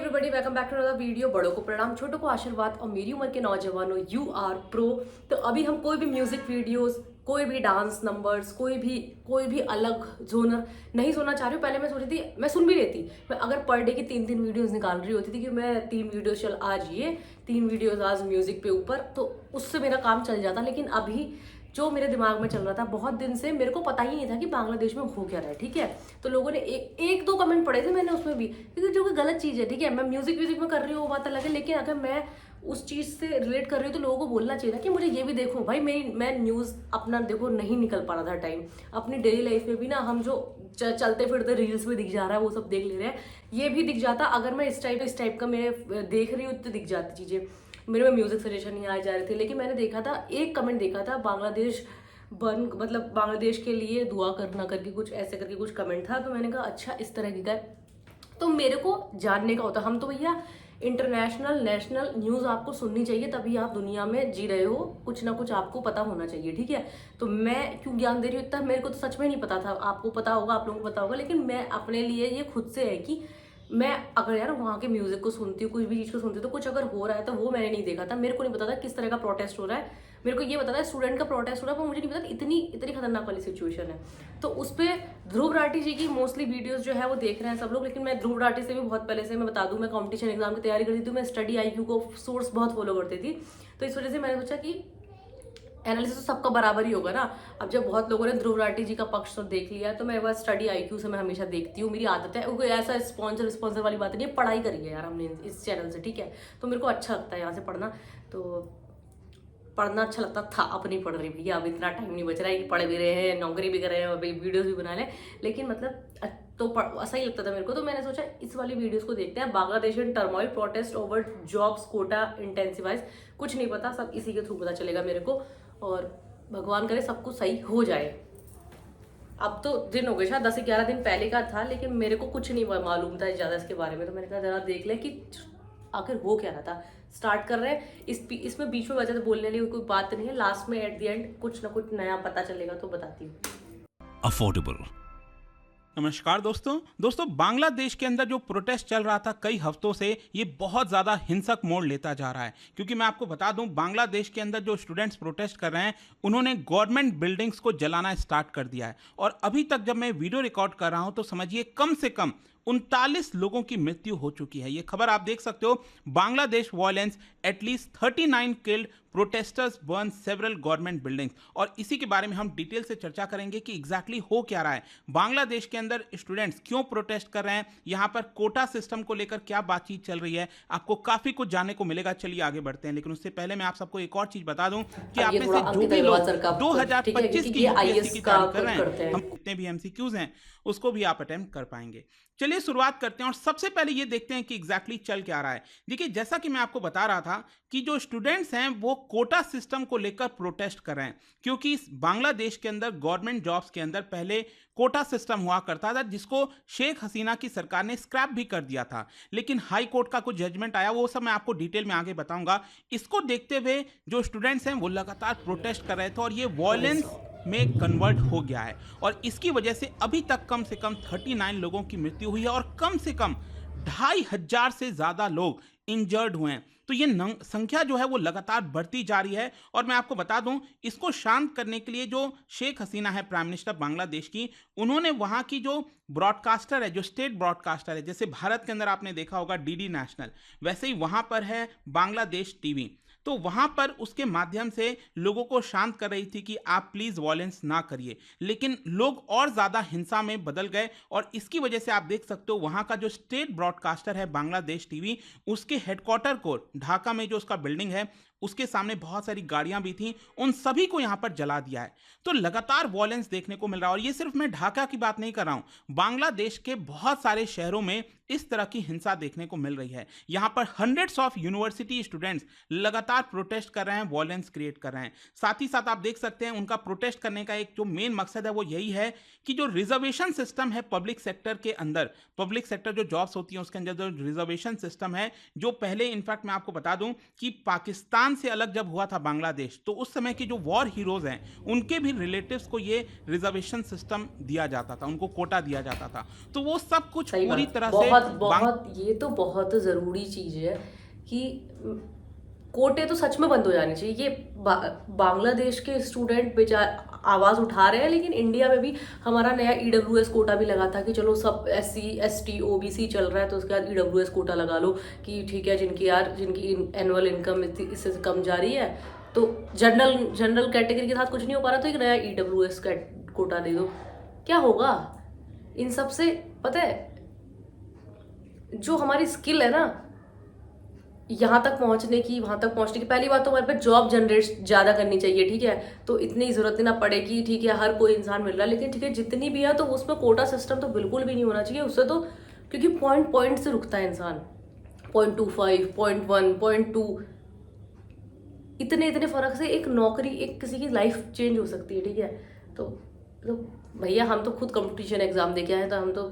Everybody, welcome back to another video. बड़ों को प्रणाम, छोटों को आशीर्वाद और मेरी उम्र के नौजवानों, यू आर प्रो। तो अभी हम कोई भी म्यूजिक वीडियोस, कोई भी डांस नंबर्स, कोई भी अलग जोनर नहीं सुनना चाह रही हूँ। पहले मैं सोच रही थी, मैं सुन भी लेती, मैं अगर पर डे की 3-3 वीडियोस निकाल रही होती थी कि मैं 3 वीडियोस चल आज ये 3 वीडियोस आज म्यूजिक पे ऊपर, तो उससे मेरा काम चल जाता। लेकिन अभी जो मेरे दिमाग में चल रहा था बहुत दिन से, मेरे को पता ही नहीं था कि बांग्लादेश में हो क्या रहा है। ठीक है, तो लोगों ने एक दो कमेंट पढ़े थे मैंने उसमें भी, क्योंकि जो कि गलत चीज़ है। ठीक है, मैं म्यूजिक में कर रही हूँ वो बात अलग है, लेकिन अगर मैं उस चीज़ से रिलेट कर रही हूँ तो लोगों को बोलना चाहिए ना कि मुझे ये भी देखो भाई। मैं न्यूज़ अपना देखो नहीं निकल पा रहा था टाइम, अपनी डेली लाइफ में भी ना हम जो चलते फिरते रील्स में दिख जा रहा है वो सब देख ले रहे हैं, ये भी दिख जाता। अगर मैं इस टाइप का मैं देख रही हूँ तो दिख जाती चीज़ें। मेरे में म्यूजिक सजेशन नहीं आए जा रहे थे, लेकिन मैंने देखा था, एक कमेंट देखा था, बांग्लादेश बन मतलब बांग्लादेश के लिए दुआ करना करके कुछ ऐसे करके कुछ कमेंट था। तो मैंने कहा अच्छा इस तरह की का है, तो मेरे को जानने का होता। हम तो भैया इंटरनेशनल नेशनल न्यूज़ आपको सुननी चाहिए, तभी आप दुनिया में जी रहे हो, कुछ ना कुछ आपको पता होना चाहिए। ठीक है, तो मैं क्यों ज्ञान दे रही हूँ इतना, मेरे को तो सच में नहीं पता था। आपको पता होगा, आप लोगों को पता होगा, लेकिन मैं अपने लिए ये खुद से है कि मैं अगर यार वहाँ के म्यूजिक को सुनती हूँ, कोई भी चीज़ को सुनती हूँ, तो कुछ अगर हो रहा है तो वो मैंने नहीं देखा था। मेरे को नहीं पता था किस तरह का प्रोटेस्ट हो रहा है। मेरे को ये पता था स्टूडेंट का प्रोटेस्ट हो रहा है, पर मुझे नहीं पता इतनी इतनी खतरनाक वाली सिचुएशन है। तो उस पर ध्रुव राठी जी की मोस्टली वीडियोस जो है वो देख रहे हैं सब लोग, लेकिन मैं ध्रुव राठी से भी बहुत पहले से, मैं बता दूं, मैं कॉम्पिटिशन एग्जाम की तैयारी करती थी, मैं स्टडी आईक्यू को सोर्स बहुत फॉलो करती थी। तो इस वजह से मैंने सोचा कि एनालिसिस तो सबका बराबर ही होगा ना। अब जब बहुत लोगों ने ध्रुव राठी जी का पक्ष तो देख लिया, तो मैं बस स्टडी आईक्यू से मैं हमेशा देखती हूँ, मेरी आदत है। कोई ऐसा स्पॉन्सर वाली बात नहीं है, पढ़ाई करी है यार हमने इस चैनल से। ठीक है, तो मेरे को अच्छा लगता है यहाँ से पढ़ना, तो पढ़ना अच्छा लगता था। अब नहीं पढ़ रही भैया, अब इतना टाइम नहीं बच रहा है कि पढ़ भी रहे हैं, नौकरी भी कर रहे हैं, अभी वीडियोस भी बना लें, लेकिन मतलब तो ऐसा ही लगता था मेरे को। तो मैंने सोचा इस वाली वीडियोस को देखते हैं। Bangladesh in turmoil, protest over jobs quota intensifies. कुछ नहीं पता, सब इसी के थ्रू पता चलेगा मेरे को, और भगवान करे सब कुछ सही हो जाए। अब तो दिन हो गए, शायद 10-11 दिन पहले का था, लेकिन मेरे को कुछ नहीं मालूम था ज़्यादा इसके बारे में। तो मैंने कहा जरा देख ले कि आखिर हो क्या रहा था। स्टार्ट कर रहे हैं, इसमें बीच में वजह से बोलने वाली कोई बात नहीं है, लास्ट में एट द एंड कुछ ना कुछ नया पता चलेगा तो बताती हूँ। अफोर्डेबल। नमस्कार दोस्तों बांग्लादेश के अंदर जो प्रोटेस्ट चल रहा था कई हफ्तों से, ये बहुत ज़्यादा हिंसक मोड़ लेता जा रहा है। क्योंकि मैं आपको बता दूं, बांग्लादेश के अंदर जो स्टूडेंट्स प्रोटेस्ट कर रहे हैं, उन्होंने गवर्नमेंट बिल्डिंग्स को जलाना स्टार्ट कर दिया है। और अभी तक जब मैं वीडियो रिकॉर्ड कर रहा हूं तो समझिए कम से कम 39 लोगों की मृत्यु हो चुकी है। ये खबर आप देख सकते हो, Bangladesh violence, at least 39 killed, protesters burn several government buildings. और इसी के बारे में हम डिटेल से चर्चा करेंगे कि एग्जैक्टली हो क्या रहा है, बांग्लादेश के अंदर स्टूडेंट्स क्यों प्रोटेस्ट कर रहे हैं, यहाँ पर कोटा सिस्टम को लेकर क्या बातचीत चल रही है। आपको काफी कुछ जानने को मिलेगा। चलिए आगे बढ़ते हैं, लेकिन उससे पहले मैं आप सबको एक और चीज बता दूं कि आप में से जो भी लोग 2025 की यूपीएससी की तैयारी कर रहे हैं, हम जितने भी एमसीक्यूज हैं उसको भी आप अटेम्प्ट कर पाएंगे। चलिए शुरुआत करते हैं और सबसे पहले ये देखते हैं कि एग्जैक्टली चल क्या रहा है। देखिए, जैसा कि मैं आपको बता रहा था कि जो स्टूडेंट्स हैं वो कोटा सिस्टम को लेकर प्रोटेस्ट कर रहे हैं, क्योंकि इस बांग्लादेश के अंदर गवर्नमेंट जॉब्स के अंदर पहले कोटा सिस्टम हुआ करता था, जिसको शेख हसीना की सरकार ने स्क्रैप भी कर दिया था। लेकिन हाई कोर्ट का कुछ जजमेंट आया, वो सब मैं आपको डिटेल में आगे बताऊंगा। इसको देखते हुए जो स्टूडेंट्स हैं वो लगातार प्रोटेस्ट कर रहे थे और ये वॉयलेंस में कन्वर्ट हो गया है। और इसकी वजह से अभी तक कम से कम 39 लोगों की मृत्यु हुई है और कम से कम 2500 से ज्यादा लोग इंजर्ड हुए हैं। तो ये संख्या जो है वो लगातार बढ़ती जा रही है। और मैं आपको बता दूं, इसको शांत करने के लिए जो शेख हसीना है, प्राइम मिनिस्टर बांग्लादेश की, उन्होंने वहां की जो ब्रॉडकास्टर है, जो स्टेट ब्रॉडकास्टर है, जैसे भारत के अंदर आपने देखा होगा डीडी नेशनल, वैसे ही वहां पर है बांग्लादेश टीवी, तो वहां पर उसके माध्यम से लोगों को शांत कर रही थी कि आप प्लीज वॉयलेंस ना करिए। लेकिन लोग और ज्यादा हिंसा में बदल गए और इसकी वजह से आप देख सकते हो वहां का जो स्टेट ब्रॉडकास्टर है बांग्लादेश टीवी, उसके हेडक्वार्टर को ढाका में जो उसका बिल्डिंग है उसके सामने बहुत सारी गाड़ियां भी थी, उन सभी को यहां पर जला दिया है। तो लगातार वॉयलेंस देखने को मिल रहा है। और ये सिर्फ मैं ढाका की बात नहीं कर रहा हूं, बांग्लादेश के बहुत सारे शहरों में इस तरह की हिंसा देखने को मिल रही है। यहां पर हंड्रेड्स ऑफ यूनिवर्सिटी स्टूडेंट्स लगातार प्रोटेस्ट कर रहे हैं, वॉयलेंस क्रिएट कर रहे हैं। साथ ही साथ आप देख सकते हैं उनका प्रोटेस्ट करने का एक जो मेन मकसद है वो यही है कि जो रिजर्वेशन सिस्टम है पब्लिक सेक्टर के अंदर, पब्लिक सेक्टर जो जॉब्स होती हैं उसके अंदर जो रिजर्वेशन सिस्टम है, जो पहले, इनफैक्ट मैं आपको बता दूं कि पाकिस्तान पाकिस्तान से अलग जब हुआ था बांग्लादेश, तो उस समय के जो वॉर हीरोज हैं उनके भी रिलेटिव्स को ये रिजर्वेशन सिस्टम दिया जाता था, उनको कोटा दिया जाता था। तो वो सब कुछ सही पूरी बात, तरह बहुत से बहुत ये तो बहुत ज़रूरी चीज़ है कि कोटे तो सच में बंद हो जाने चाहिए। ये बांग्लादेश के स्टूडेंट बेचार आवाज़ उठा रहे हैं, लेकिन इंडिया में भी हमारा नया ईडब्ल्यूएस कोटा भी लगा था कि चलो सब SC ST OBC चल रहा है तो उसके बाद ईडब्ल्यूएस कोटा लगा लो कि ठीक है, जिनकी एनुअल इनकम इससे कम जा रही है तो जनरल कैटेगरी के साथ कुछ नहीं हो पा रहा तो एक नया ईडब्ल्यूएस कोटा दे दो। क्या होगा इन सब से? पता है, जो हमारी स्किल है ना यहाँ तक पहुँचने की, वहाँ तक पहुँचने की, पहली बात तो हमारे पे जॉब जनरेट ज़्यादा करनी चाहिए, ठीक है, तो इतनी ज़रूरत ना पड़ेगी, ठीक है, हर कोई इंसान मिल रहा है, लेकिन ठीक है जितनी भी है तो उसमें कोटा सिस्टम तो बिल्कुल भी नहीं होना चाहिए उससे तो, क्योंकि पॉइंट से रुकता है इंसान, 0.25 0.1 0.2 इतने फ़र्क से एक नौकरी, एक किसी की लाइफ चेंज हो सकती है, ठीक है। तो भैया हम तो खुद कंपटीशन एग्जाम दे के आए, तो हम तो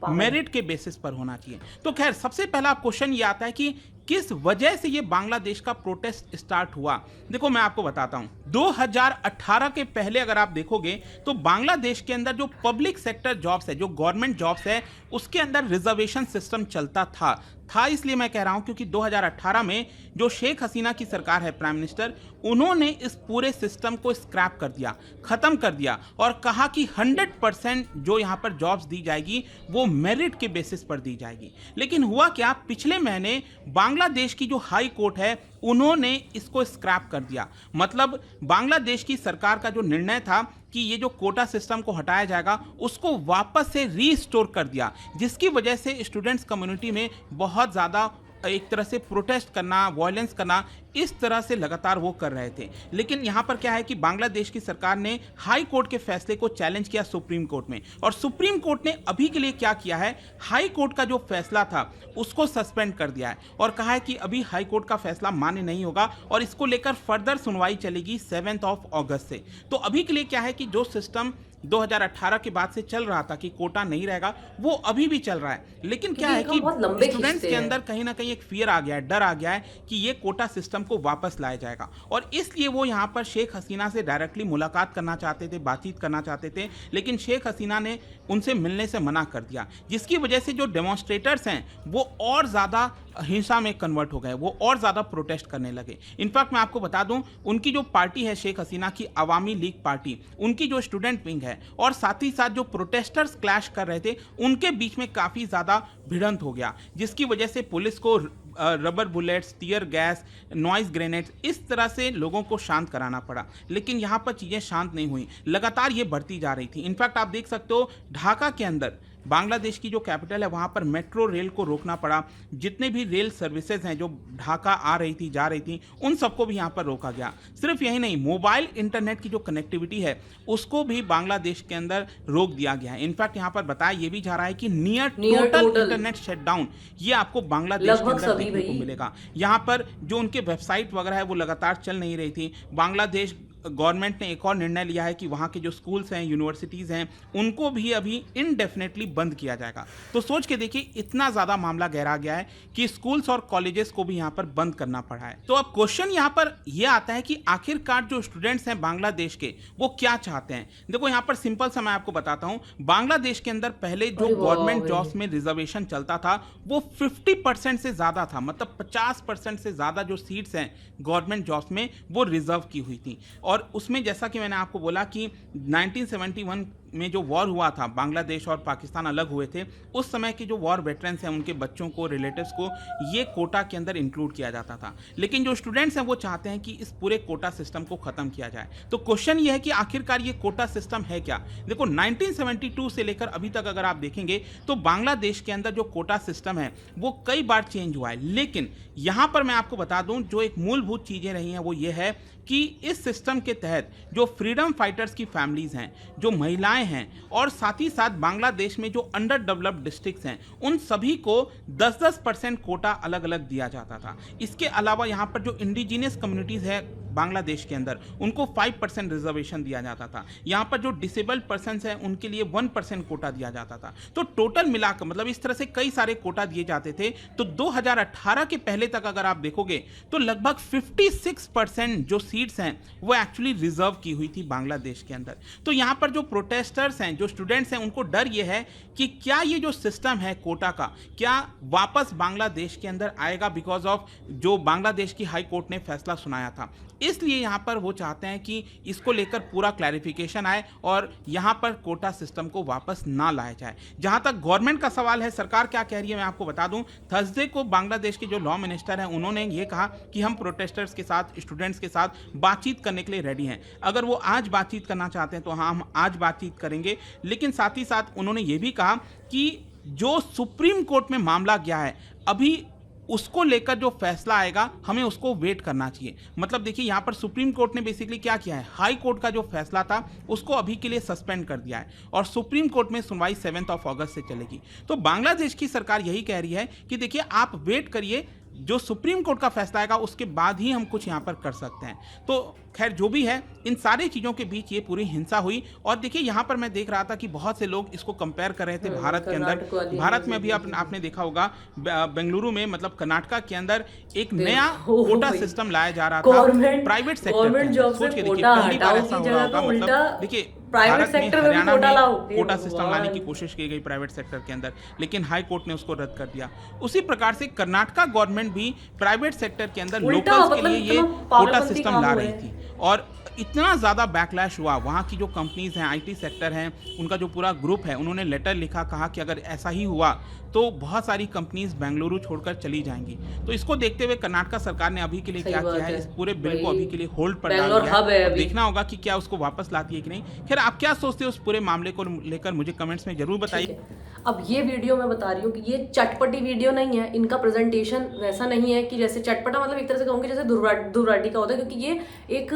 मेरिट के बेसिस पर होना चाहिए। तो खैर सबसे पहला क्वेश्चन ये आता है कि किस वजह से ये बांग्लादेश का प्रोटेस्ट स्टार्ट हुआ। देखो मैं आपको बताता हूं, 2018 के पहले अगर आप देखोगे तो बांग्लादेश के अंदर जो पब्लिक सेक्टर जॉब्स है, जो गवर्नमेंट जॉब्स है, उसके अंदर रिजर्वेशन सिस्टम चलता था इसलिए मैं कह रहा हूं क्योंकि 2018 में जो शेख हसीना की सरकार है, प्राइम मिनिस्टर, उन्होंने इस पूरे सिस्टम को स्क्रैप कर दिया, खत्म कर दिया और कहा कि 100% जो यहां पर जॉब्स दी जाएगी वो मेरिट के बेसिस पर दी जाएगी। लेकिन हुआ क्या, पिछले महीने बांग्लादेश की जो हाई कोर्ट है उन्होंने इसको स्क्रैप कर दिया। मतलब बांग्लादेश की सरकार का जो निर्णय था कि ये जो कोटा सिस्टम को हटाया जाएगा उसको वापस से रीस्टोर कर दिया, जिसकी वजह से स्टूडेंट्स कम्युनिटी में बहुत ज़्यादा एक तरह से प्रोटेस्ट करना, वायलेंस करना, इस तरह से लगातार वो कर रहे थे। लेकिन यहाँ पर क्या है कि बांग्लादेश की सरकार ने हाई कोर्ट के फैसले को चैलेंज किया सुप्रीम कोर्ट में, और सुप्रीम कोर्ट ने अभी के लिए क्या किया है, हाई कोर्ट का जो फैसला था उसको सस्पेंड कर दिया है और कहा है कि अभी हाई कोर्ट का फैसला मान्य नहीं होगा और इसको लेकर फर्दर सुनवाई चलेगी 7 अगस्त से। तो अभी के लिए क्या है कि जो सिस्टम 2018 के बाद से चल रहा था कि कोटा नहीं रहेगा, वो अभी भी चल रहा है। लेकिन क्या है कि स्टूडेंट्स के अंदर कहीं ना कहीं एक फियर आ गया है, डर आ गया है कि ये कोटा सिस्टम को वापस लाया जाएगा, और इसलिए वो यहाँ पर शेख हसीना से डायरेक्टली मुलाकात करना चाहते थे, बातचीत करना चाहते थे, लेकिन शेख हसीना ने उनसे मिलने से मना कर दिया, जिसकी वजह से जो डेमोन्स्ट्रेटर्स हैं वो और ज़्यादा हिंसा में कन्वर्ट हो गए, वो और ज़्यादा प्रोटेस्ट करने लगे। इनफैक्ट मैं आपको बता दूं, उनकी जो पार्टी है शेख हसीना की, अवामी लीग पार्टी, उनकी जो स्टूडेंट विंग है और साथ ही साथ जो प्रोटेस्टर्स क्लैश कर रहे थे, उनके बीच में काफ़ी ज़्यादा भिड़ंत हो गया, जिसकी वजह से पुलिस को rubber bullets, tear gas, noise grenades, इस तरह से लोगों को शांत कराना पड़ा। लेकिन यहाँ पर चीज़ें शांत नहीं हुई, लगातार ये बढ़ती जा रही थी। इनफैक्ट आप देख सकते हो ढाका के अंदर, बांग्लादेश की जो कैपिटल है, वहाँ पर मेट्रो रेल को रोकना पड़ा। जितने भी रेल सर्विसेज हैं जो ढाका आ रही थी, जा रही थी, उन सबको भी यहाँ पर रोका गया। सिर्फ यही नहीं, मोबाइल इंटरनेट की जो कनेक्टिविटी है उसको भी बांग्लादेश के अंदर रोक दिया गया है। इनफैक्ट यहाँ पर बताया ये भी जा रहा है कि नियर टोटल इंटरनेट शटडाउन ये आपको बांग्लादेश के अंदर देखने को मिलेगा। यहाँ पर जो उनके वेबसाइट वगैरह है वो लगातार चल नहीं रही थी। बांग्लादेश गवर्नमेंट ने एक और निर्णय लिया है कि वहाँ के जो स्कूल्स हैं, यूनिवर्सिटीज़ हैं, उनको भी अभी इनडेफिनेटली बंद किया जाएगा। तो सोच के देखिए, इतना ज़्यादा मामला गहरा गया है कि स्कूल्स और कॉलेजेस को भी यहाँ पर बंद करना पड़ा है। तो अब क्वेश्चन यहाँ पर यह आता है कि आखिरकार जो स्टूडेंट्स हैं बांग्लादेश के, वो क्या चाहते हैं। देखो यहाँ पर सिंपल सा मैं आपको बताता हूँ, बांग्लादेश के अंदर पहले जो गवर्नमेंट जॉब्स में रिजर्वेशन चलता था वो 50% से ज़्यादा था, मतलब 50% से ज़्यादा जो सीट्स हैं गवर्नमेंट जॉब्स में वो रिजर्व की हुई थी। और उसमें जैसा कि मैंने आपको बोला कि 1971 में जो वॉर हुआ था, बांग्लादेश और पाकिस्तान अलग हुए थे, उस समय के जो वॉर वेटरन्स हैं, उनके बच्चों को, रिलेटिव्स को ये कोटा के अंदर इंक्लूड किया जाता था। लेकिन जो स्टूडेंट्स हैं वो चाहते हैं कि इस पूरे कोटा सिस्टम को ख़त्म किया जाए। तो क्वेश्चन ये है कि आखिरकार ये कोटा सिस्टम है क्या। देखो 1972 से लेकर अभी तक अगर आप देखेंगे तो बांग्लादेश के अंदर जो कोटा सिस्टम है वो कई बार चेंज हुआ है। लेकिन यहाँ पर मैं आपको बता दूँ, जो एक मूलभूत चीज़ें रही हैं वो ये है कि इस सिस्टम के तहत जो फ्रीडम फाइटर्स की फैमिलीज़ हैं, जो महिलाएं हैं, और साथ ही साथ बांग्लादेश में जो अंडर डेवलप्ड डिस्ट्रिक्ट्स हैं, उन सभी को 10-10% कोटा अलग अलग दिया जाता था। इसके अलावा यहाँ पर जो इंडिजिनियस कम्युनिटीज़ है बांग्लादेश के अंदर उनको 5% रिजर्वेशन दिया जाता था। यहाँ पर जो डिसेबल्ड पर्सन हैं उनके लिए 1% कोटा दिया जाता था। तो टोटल मिलाकर मतलब इस तरह से कई सारे कोटा दिए जाते थे। तो 2018 के पहले तक अगर आप देखोगे तो लगभग 56% जो सीट्स हैं वो एक्चुअली रिजर्व की हुई थी बांग्लादेश के अंदर। तो यहाँ पर जो प्रोटेस्टर्स हैं, जो स्टूडेंट्स हैं, उनको डर ये है कि क्या ये जो सिस्टम है कोटा का क्या वापस बांग्लादेश के अंदर आएगा, बिकॉज ऑफ जो बांग्लादेश की हाई कोर्ट ने फैसला सुनाया था। इसलिए यहाँ पर वो चाहते हैं कि इसको लेकर पूरा क्लैरिफिकेशन आए और यहाँ पर कोटा सिस्टम को वापस ना लाया जाए। जहाँ तक गवर्नमेंट का सवाल है, सरकार क्या कह रही है मैं आपको बता दूं। थर्सडे को बांग्लादेश के जो लॉ मिनिस्टर हैं उन्होंने ये कहा कि हम प्रोटेस्टर्स के साथ, स्टूडेंट्स के साथ बातचीत करने के लिए रेडी हैं। अगर वो आज बातचीत करना चाहते हैं तो हाँ, हम आज बातचीत करेंगे। लेकिन साथ ही साथ उन्होंने ये भी कहा कि जो सुप्रीम कोर्ट में मामला गया है अभी उसको लेकर जो फैसला आएगा हमें उसको वेट करना चाहिए। मतलब देखिए यहाँ पर सुप्रीम कोर्ट ने बेसिकली क्या किया है, हाई कोर्ट का जो फैसला था उसको अभी के लिए सस्पेंड कर दिया है और सुप्रीम कोर्ट में सुनवाई 7 अगस्त से चलेगी। तो बांग्लादेश की सरकार यही कह रही है कि देखिए आप वेट करिए, जो सुप्रीम कोर्ट का फैसला आएगा उसके बाद ही हम कुछ यहाँ पर कर सकते हैं। तो खैर जो भी है, इन सारी चीज़ों के बीच ये पूरी हिंसा हुई। और देखिए यहाँ पर मैं देख रहा था कि बहुत से लोग इसको कंपेयर कर रहे थे भारत के अंदर। भारत में भी आपने देखा होगा बेंगलुरु में, मतलब कर्नाटका के अंदर एक नया कोटा सिस्टम लाया जा रहा था प्राइवेट सेक्टर। सोच के देखिए पहली बार ऐसा हो रहा होगा। मतलब देखिए भारत में हरियाणा में कोटा सिस्टम लाने की कोशिश की गई प्राइवेट सेक्टर के अंदर, लेकिन हाई कोर्ट ने उसको रद्द कर दिया। उसी प्रकार से कर्नाटका गवर्नमेंट भी प्राइवेट सेक्टर के अंदर लोकल्स के लिए ये कोटा सिस्टम ला रही थी और इतना ज़्यादा बैकलैश हुआ। वहाँ की जो कंपनीज हैं, आईटी सेक्टर हैं, उनका जो पूरा ग्रुप है, उन्होंने लेटर लिखा, कहा कि अगर ऐसा ही हुआ तो बहुत सारी कंपनीज बेंगलुरु छोड़कर चली जाएंगी। तो इसको देखते हुए कर्नाटका सरकार ने अभी के लिए क्या किया है, इस पूरे बिल को अभी के लिए होल्ड पर डाल दिया है। देखना होगा कि क्या उसको वापस लाती है कि नहीं। खैर आप क्या सोचते हो उस पूरे मामले को लेकर, मुझे कमेंट्स में जरूर बताइए। अब ये वीडियो मैं बता रही हूँ कि ये चटपटी वीडियो नहीं है, इनका प्रेजेंटेशन वैसा नहीं है कि जैसे चटपटा, मतलब एक तरह से कहूँगी जैसे दुर्राटी का होता है, क्योंकि ये एक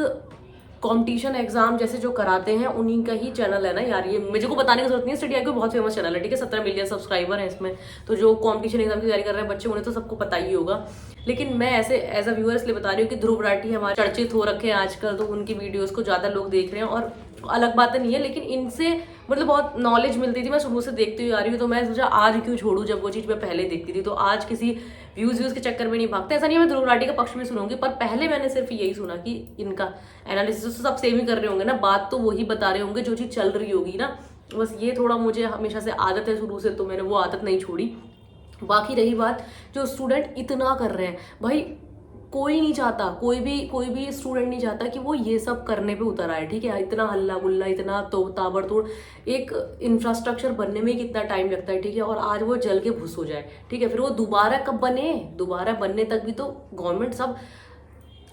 कंपटीशन एग्जाम जैसे जो कराते हैं उन्हीं का ही चैनल है ना यार। ये मुझे को बताने की जरूरत नहीं है, स्टडी आई को बहुत फेमस चैनल है, ठीक है, 17 मिलियन सब्सक्राइबर हैं इसमें। तो जो कंपटीशन एग्जाम की तैयारी कर रहे हैं बच्चे, उन्हें तो सबको पता ही होगा। लेकिन मैं ऐसे एज अ व्यूअर इसलिए बता रही हूँ कि ध्रुव राठी हमारे चर्चित हो रखे हैं आजकल, तो उनकी वीडियोस को ज्यादा लोग देख रहे हैं और अलग बात नहीं है, लेकिन इनसे मतलब बहुत नॉलेज मिलती थी, मैं शुरू से देखती हुई आ रही हूँ। तो मैं सोचा आज क्यों छोड़ू, जब वो चीज़ मैं पहले देखती थी। तो आज किसी व्यूज के चक्कर में नहीं भागते, ऐसा नहीं है मैं ध्रुव राठी का पक्ष भी सुनूंगी, पर पहले मैंने सिर्फ यही सुना कि इनका एनालिसिस तो सब सेम ही कर रहे होंगे ना, बात तो वही बता रहे होंगे जो चीज़ चल रही होगी ना। बस ये थोड़ा मुझे हमेशा से आदत है शुरू से, तो मैंने वो आदत नहीं छोड़ी। बाकी रही बात जो स्टूडेंट इतना कर रहे हैं, भाई कोई नहीं चाहता, कोई भी स्टूडेंट नहीं चाहता कि वो ये सब करने पे उतर आए, ठीक है। इतना हल्ला गुल्ला, इतना तो ताबड़तोड़, एक इंफ्रास्ट्रक्चर बनने में कितना टाइम लगता है, ठीक है, और आज वो जल के भुस हो जाए, ठीक है। फिर वो दोबारा कब बने, दोबारा बनने तक भी तो गवर्नमेंट सब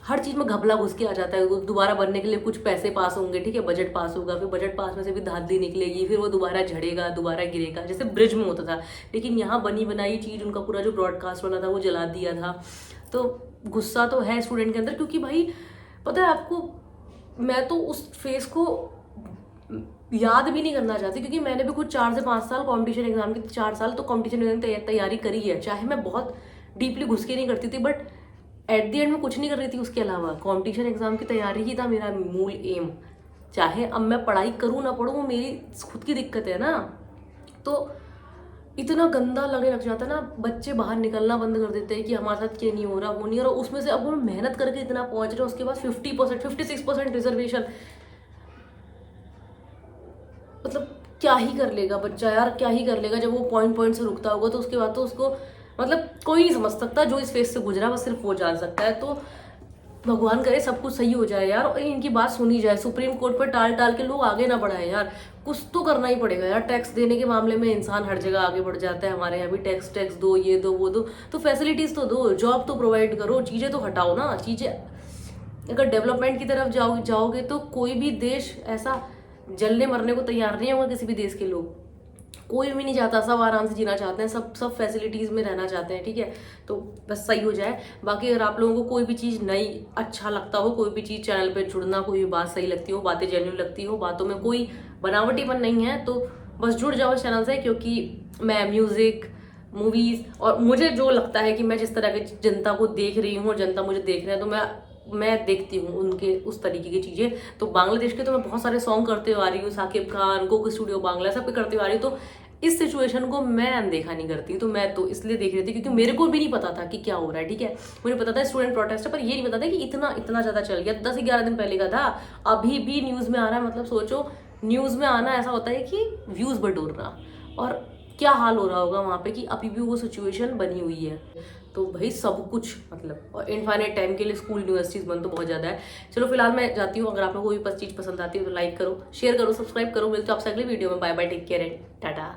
हर चीज़ में घपला घुस के आ जाता है। दोबारा बनने के लिए कुछ पैसे पास होंगे, ठीक है, बजट पास होगा, फिर बजट पास में से भी धांधली निकलेगी, फिर वो दोबारा झड़ेगा, दोबारा गिरेगा, जैसे ब्रिज में होता था। लेकिन यहाँ बनी बनाई चीज़, उनका पूरा जो ब्रॉडकास्ट वाला था वो जला दिया था। तो गुस्सा तो है स्टूडेंट के अंदर, क्योंकि भाई पता है आपको, मैं तो उस फेस को याद भी नहीं करना चाहती, क्योंकि मैंने भी कुछ 4 से 5 साल कॉम्पिटिशन एग्जाम की, 4 साल तो कॉम्पिटिशन एग्जाम की तैयारी करी है। चाहे मैं बहुत डीपली घुस के नहीं करती थी, बट एट द एंड में कुछ नहीं कर रही थी उसके अलावा, कंपटीशन एग्जाम की तैयारी ही था मेरा मूल एम। चाहे अब मैं पढ़ाई करूँ ना पढ़ूँ, वो मेरी खुद की दिक्कत है ना। तो इतना गंदा लगने लग जाता है ना, बच्चे बाहर निकलना बंद कर देते हैं कि हमारे साथ ये नहीं हो रहा, वो नहीं हो रहा। उसमें से अब वो मेहनत करके इतना पहुंच रहे हैं, उसके बाद 50%, 56% रिजर्वेशन, मतलब क्या ही कर लेगा बच्चा यार, क्या ही कर लेगा। जब वो पॉइंट से रुकता होगा तो उसके बाद तो उसको मतलब कोई नहीं समझ सकता, जो इस फेस से गुजरा बस सिर्फ वो जान सकता है। तो भगवान करे सब कुछ सही हो जाए यार, और इनकी बात सुनी जाए, सुप्रीम कोर्ट पर टाल के लोग आगे ना बढ़ाए यार। कुछ तो करना ही पड़ेगा यार। टैक्स देने के मामले में इंसान हर जगह आगे बढ़ जाता है, हमारे यहाँ भी टैक्स दो, ये दो वो दो, तो फैसिलिटीज तो दो, जॉब तो प्रोवाइड करो, चीज़ें तो हटाओ ना। चीज़ें अगर डेवलपमेंट की तरफ जाओगे तो कोई भी देश ऐसा जलने मरने को तैयार नहीं होगा, किसी भी देश के लोग, कोई भी नहीं चाहता, सब आराम से जीना चाहते हैं, सब फैसिलिटीज़ में रहना चाहते हैं, ठीक है। तो बस सही हो जाए। बाकी अगर आप लोगों को कोई भी चीज़ नई अच्छा लगता हो, कोई भी चीज़ चैनल पे जुड़ना, कोई भी बात सही लगती हो, बातें जेन्युइन लगती हो, बातों में कोई बनावटीपन नहीं है, तो बस जुड़ जाओ इस चैनल से। क्योंकि मैं म्यूज़िक, मूवीज़ और मुझे जो लगता है कि मैं जिस तरह की जनता को देख रही हूँ, जनता मुझे देख रहे हैं, तो मैं मैं देखती हूँ उनके उस तरीके की चीज़ें। तो बांग्लादेश के तो मैं बहुत सारे सॉन्ग करते हुए आ रही हूँ, साकिब खान, कोको स्टूडियो बांग्ला सब पे करते हुए आ रही हूँ। तो इस सिचुएशन को मैं अनदेखा नहीं करती। तो मैं तो इसलिए देख रही थी क्योंकि मेरे को भी नहीं पता था कि क्या हो रहा है, ठीक है। मुझे पता था स्टूडेंट प्रोटेस्ट है, पर ये नहीं पता था कि इतना इतना ज़्यादा चल गया। 10-11 दिन पहले का था, अभी भी न्यूज़ में आ रहा है। मतलब सोचो, न्यूज़ में आना ऐसा होता है कि व्यूज़ बटोर रहा, और क्या हाल हो रहा होगा वहाँ पे कि अभी भी वो सिचुएशन बनी हुई है। तो भाई सब कुछ मतलब, और इनफाइनाइट टाइम के लिए स्कूल यूनिवर्सिटीज बंद तो बहुत ज़्यादा है। चलो फिलहाल मैं जाती हूँ। अगर आप लोगों को कोई चीज़ पसंद आती है तो लाइक करो, शेयर करो, सब्सक्राइब करो। मिलते हो आपसे अगले वीडियो में। Bye bye, take care and Tata.